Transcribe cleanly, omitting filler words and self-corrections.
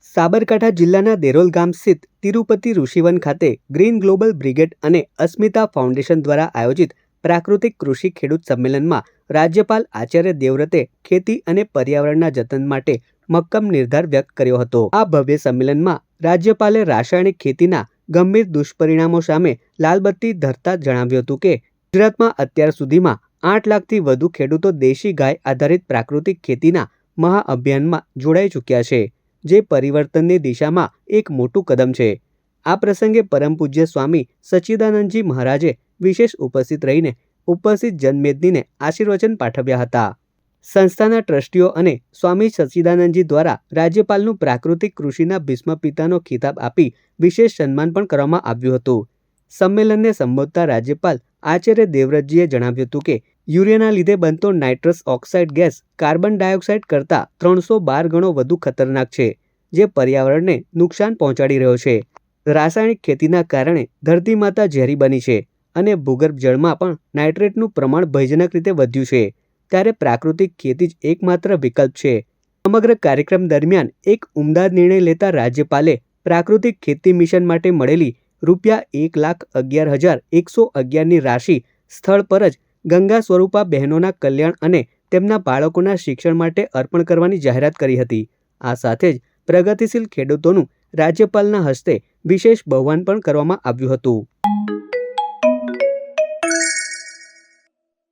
સાબરકાંઠા જિલ્લાના દેરોલ ગામ સ્થિત તિરુપતિ ઋષિવન ખાતે ગ્રીન ગ્લોબલ બ્રિગેડ અને અસ્મિતા ફાઉન્ડેશન દ્વારા આયોજિત પ્રાકૃતિક કૃષિ ખેડૂત સંમેલનમાં રાજ્યપાલ આચાર્ય દેવવ્રતે ખેતી અને પર્યાવરણના જતન માટે મક્કમ નિર્ધાર વ્યક્ત કર્યો હતો। આ ભવ્ય સંમેલનમાં રાજ્યપાલે રાસાયણિક ખેતીના ગંભીર દુષ્પરિણામો સામે લાલબત્તી ધરતા જણાવ્યું હતું કે ગુજરાતમાં અત્યાર સુધીમાં 8 લાખથી વધુ ખેડૂતો દેશી ગાય આધારિત પ્રાકૃતિક ખેતીના મહાઅભિયાનમાં જોડાઈ ચૂક્યા છે, જે પરિવર્તનની દિશામાં એક મોટું કદમ છે। આ પ્રસંગે પરમ પૂજ્ય સ્વામી સચ્ચિદાનંદજી મહારાજે વિશેષ ઉપસ્થિત રહીને ઉપસ્થિત જનમેદનીને આશીર્વચન પાઠવ્યા હતા। સંસ્થાના ટ્રસ્ટીઓ અને સ્વામી સચ્ચિદાનંદજી દ્વારા રાજ્યપાલનું પ્રાકૃતિક કૃષિના ભીષ્મ પિતાનો ખિતાબ આપી વિશેષ સન્માન પણ કરવામાં આવ્યું હતું। સંમેલનને સંબોધતા રાજ્યપાલ આચાર્ય દેવવ્રતજીએ જણાવ્યું હતું કે યુરિયાના લીધે બનતો nitrous oxide gas carbon dioxide કરતાં 312 ગણો વધુ ખતરનાક છે, જે પર્યાવરણને નુકસાન પહોંચાડી રહ્યો છે। રાસાયણિક ખેતીના કારણે ધરતી માતા ઝેરી બની છે અને ભૂગર્ભ જળમાં પણ નાઇટ્રેટનું પ્રમાણ ભયજનક રીતે વધ્યું છે, ત્યારે પ્રાકૃતિક ખેતી જ એકમાત્ર વિકલ્પ છે। સમગ્ર કાર્યક્રમ દરમિયાન એક ઉમદા નિર્ણય લેતા રાજ્યપાલે પ્રાકૃતિક ખેતી મિશન માટે મળેલી ₹1,11,111ની રાશિ સ્થળ પર જ ગંગા સ્વરૂપા બહેનોના કલ્યાણ અને તેમના બાળકોના શિક્ષણ માટે અર્પણ કરવાની જાહેરાત કરી હતી। આ સાથે જ પ્રગતિશીલ ખેડૂતોનું રાજ્યપાલના હસ્તે વિશેષ બહુમાન પણ કરવામાં આવ્યું હતું।